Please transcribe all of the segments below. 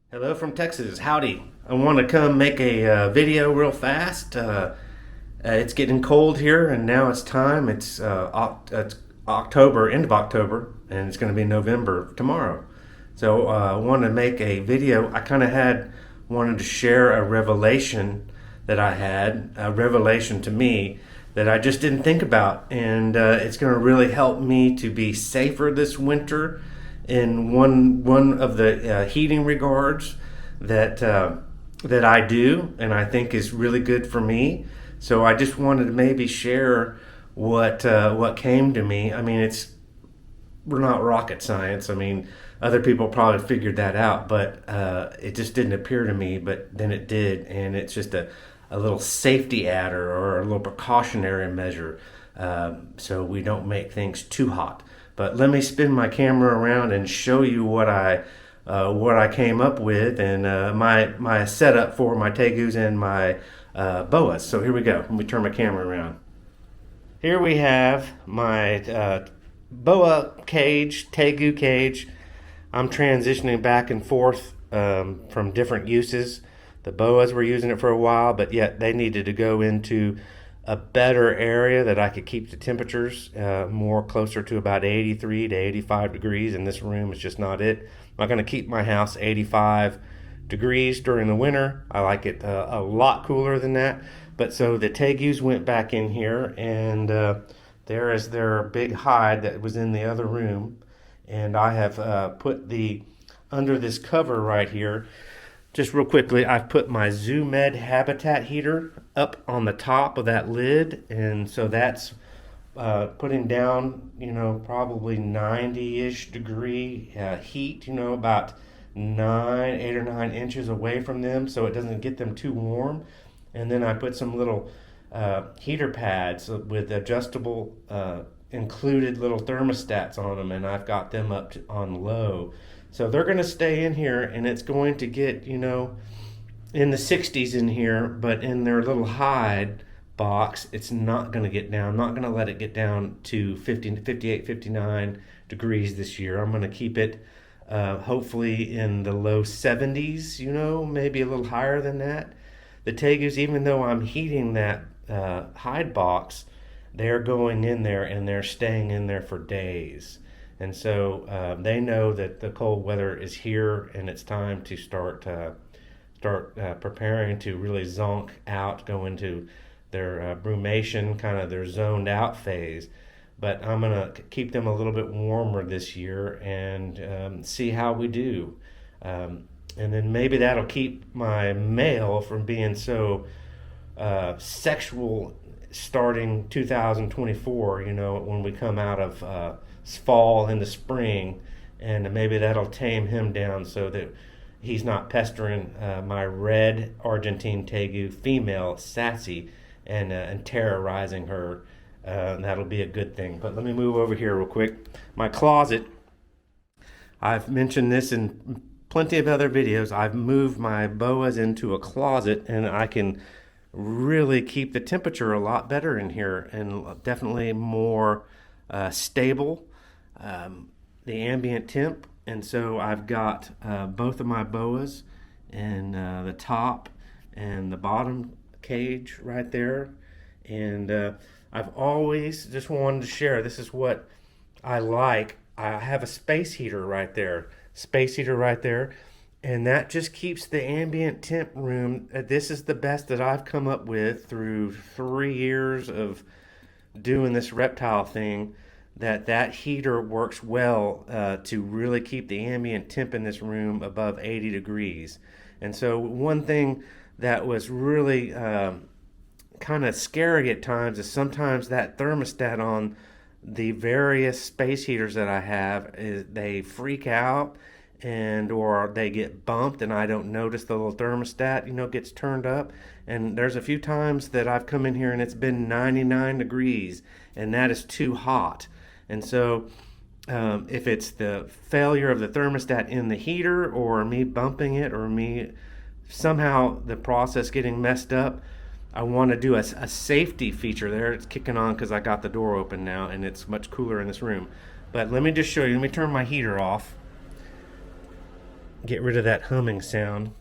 Hello from Texas. Howdy. I want to come make a video real fast. It's getting cold here, and now it's time. It's October, end of October, and it's going to be November tomorrow. So I want to make a video. I kind of wanted to share a revelation that I had, a revelation to me that I just didn't think about, and it's going to really help me to be safer this winter in one of the heating regards that I do, and I think is really good for me. So I just wanted to maybe share what came to me. I mean, we're not rocket science. I mean, other people probably figured that out, but it just didn't appear to me. But then it did, and it's just a little safety adder or a little precautionary measure, so we don't make things too hot. But let me spin my camera around and show you what I came up with, and my setup for my tegus and my boas. So here we go. Let me turn my camera around. Here we have my boa cage, tegu cage. I'm transitioning back and forth from different uses. The boas were using it for a while, but yet they needed to go into a better area that I could keep the temperatures more closer to about 83 to 85 degrees. In this room, it's just not it. I'm not going to keep my house 85 degrees during the winter. I like it a lot cooler than that. But so the tegus went back in here, and there is their big hide that was in the other room. And I have put under this cover right here, just real quickly, I've put my ZooMed habitat heater up on the top of that lid, and so that's putting down, probably 90-ish degree heat, about 8 or 9 inches away from them, so it doesn't get them too warm. And then I put some little heater pads with adjustable included little thermostats on them, and I've got them on low. So they're going to stay in here, and it's going to get, in the 60s in here, but in their little hide box, it's not going to get down. I'm not going to let it get down to 50, 58, 59 degrees this year. I'm going to keep it hopefully in the low 70s, maybe a little higher than that. The tegus, even though I'm heating that hide box, they're going in there and they're staying in there for days. And so they know that the cold weather is here, and it's time to start preparing to really zonk out, go into their brumation, kind of their zoned out phase. But I'm going to keep them a little bit warmer this year and see how we do. And then maybe that'll keep my male from being so sexual starting 2024, when we come out of fall into spring, and maybe that'll tame him down so that he's not pestering my red Argentine tegu female Sassy and terrorizing her. That'll be a good thing. But let me move over here real quick. My closet, I've mentioned this in plenty of other videos. I've moved my boas into a closet, and I can really keep the temperature a lot better in here, and definitely more stable, the ambient temp. And so I've got both of my boas and the top and the bottom cage right there. And I've always just wanted to share, this is what I like. I have a space heater right there, and that just keeps the ambient temp room. This is the best that I've come up with through 3 years of doing this reptile thing, that heater works well to really keep the ambient temp in this room above 80 degrees. And so one thing that was really kind of scary at times is sometimes that thermostat on the various space heaters that I have, they freak out, or they get bumped, and I don't notice the little thermostat gets turned up. And there's a few times that I've come in here and it's been 99 degrees, and that is too hot. And so if it's the failure of the thermostat in the heater, or me bumping it, or me somehow the process getting messed up, I want to do a safety feature there. It's kicking on because I got the door open now, and it's much cooler in this room. But let me just show you. Let me turn my heater off. get rid of that humming sound.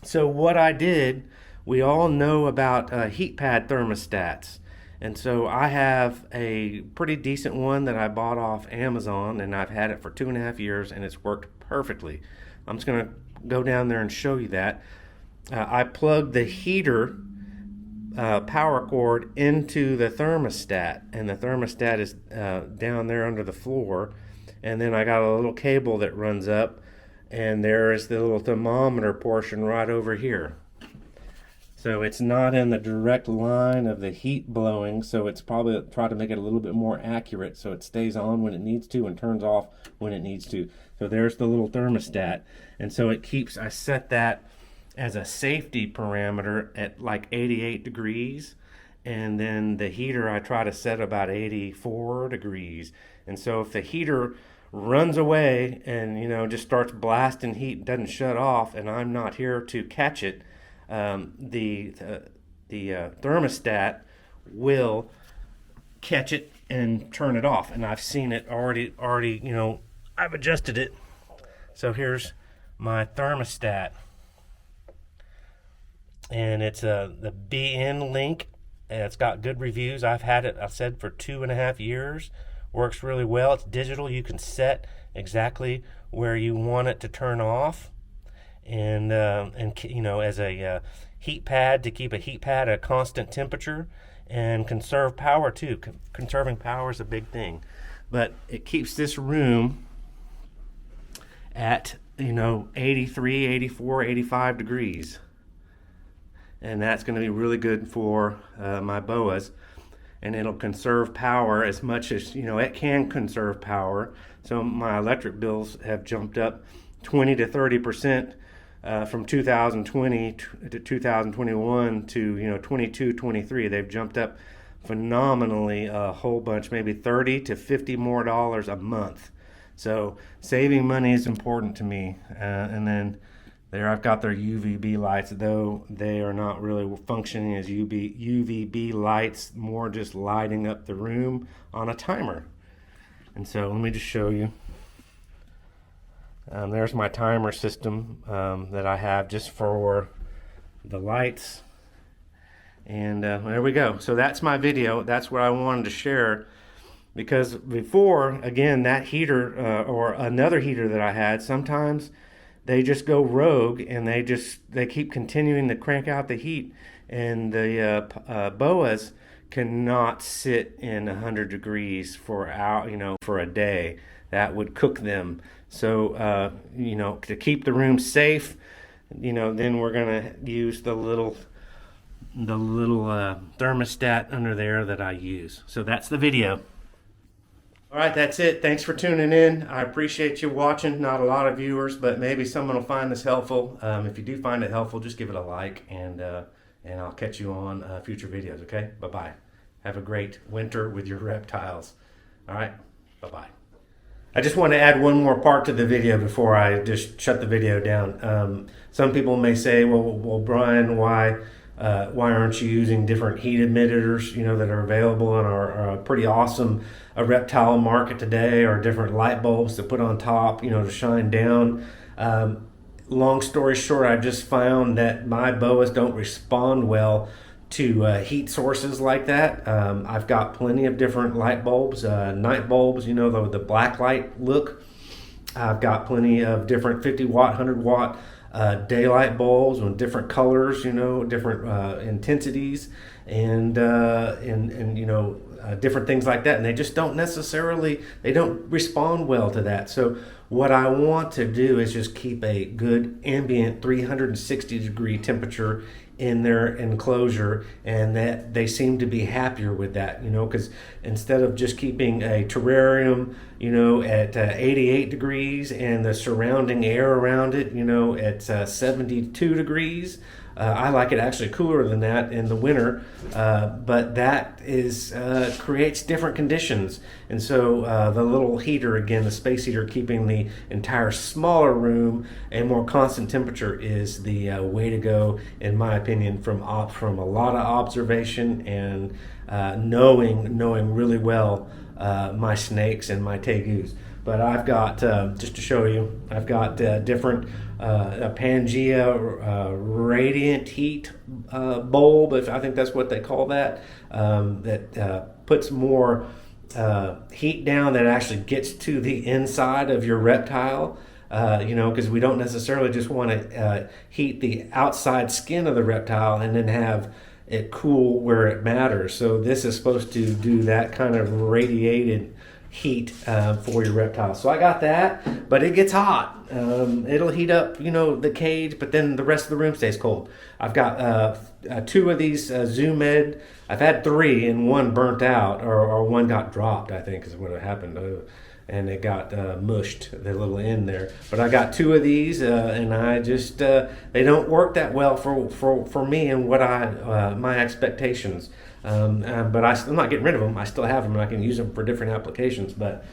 So what I did, we all know about heat pad thermostats. And so I have a pretty decent one that I bought off Amazon, and I've had it for 2.5 years, and it's worked perfectly. I'm just going to go down there and show you that. I plugged the heater power cord into the thermostat, and the thermostat is down there under the floor. And then I got a little cable that runs up, and there is the little thermometer portion right over here. So it's not in the direct line of the heat blowing, so it's probably try to make it a little bit more accurate so it stays on when it needs to and turns off when it needs to. So there's the little thermostat. And so it keeps, I set that as a safety parameter at like 88 degrees. And then the heater I try to set about 84 degrees. And so if the heater runs away and just starts blasting heat, doesn't shut off, and I'm not here to catch it, the thermostat will catch it and turn it off. And I've seen it already. I've adjusted it. So here's my thermostat, and it's the BN link. And it's got good reviews. I've had it, I've said, for 2.5 years. Works really well. It's digital. You can set exactly where you want it to turn off. And as a heat pad, to keep a heat pad at a constant temperature, and conserve power too. Conserving power is a big thing, but it keeps this room at 83, 84, 85 degrees, and that's going to be really good for my boas. And it'll conserve power as much as it can conserve power. So my electric bills have jumped up 20 to 30%. From 2020 to 2021 to 22, 23, they've jumped up phenomenally, a whole bunch, maybe 30 to 50 more dollars a month. So saving money is important to me. And then there I've got their UVB lights, though they are not really functioning as UVB lights, more just lighting up the room on a timer. And so let me just show you. There's my timer system that I have just for the lights. And there we go. So that's my video. That's what I wanted to share. Because before, again, that heater or another heater that I had, sometimes they just go rogue and they keep continuing to crank out the heat. And the boas cannot sit in 100 degrees for a day. That would cook them. So to keep the room safe, then we're gonna use the little thermostat under there that I use. So that's the video. All right, that's it. Thanks for tuning in. I appreciate you watching. Not a lot of viewers, but maybe someone will find this helpful. If you do find it helpful, just give it a like, and I'll catch you on future videos. Okay, bye-bye. Have a great winter with your reptiles. All right, bye-bye. I just want to add one more part to the video before I just shut the video down. Some people may say, well, Brian, why aren't you using different heat emitters, that are available in our pretty awesome reptile market today, or different light bulbs to put on top, to shine down? Long story short, I just found that my boas don't respond well to heat sources like that. I've got plenty of different light bulbs, night bulbs, the black light look. I've got plenty of different 50 watt, 100 watt daylight bulbs with different colors, different intensities, and different things like that. And they just don't respond well to that. So what I want to do is just keep a good ambient 360 degree temperature in their enclosure, and that they seem to be happier with that, because instead of just keeping a terrarium, at 88 degrees and the surrounding air around it, at 72 degrees, I like it actually cooler than that in the winter, but that is creates different conditions. And so the little heater, again, the space heater, keeping the entire smaller room a more constant temperature is the way to go, in my opinion, from a lot of observation and knowing really well my snakes and my tegus. but I've got, just to show you, I've got different a Pangea radiant heat bulb, if I think that's what they call that, that puts more heat down that actually gets to the inside of your reptile. Because we don't necessarily just want to heat the outside skin of the reptile and then have it cool where it matters. So this is supposed to do that kind of radiated heat for your reptile. So I got that, but it gets hot. It'll heat up, the cage, but then the rest of the room stays cold. I've got 2 of these Zoom Ed. I've had 3 and one burnt out, or one got dropped, I think is what happened. And it got mushed, the little end there. But I got 2 of these, and I just they don't work that well for me and what my expectations. But I'm not getting rid of them. I still have them, and I can use them for different applications. But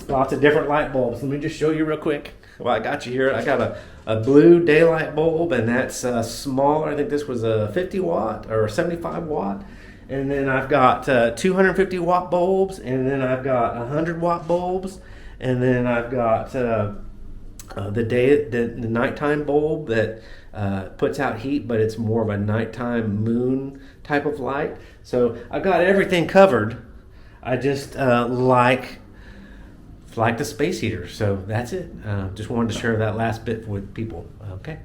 lots of different light bulbs. Let me just show you real quick. Well, I got you here. I got a blue daylight bulb, and that's smaller. I think this was a 50 watt or 75 watt. And then I've got 250 watt bulbs, and then I've got 100 watt bulbs, and then I've got the nighttime bulb that puts out heat, but it's more of a nighttime moon type of light. So I've got everything covered. I just like the space heater. So that's it. Just wanted to share that last bit with people. Okay,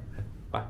bye.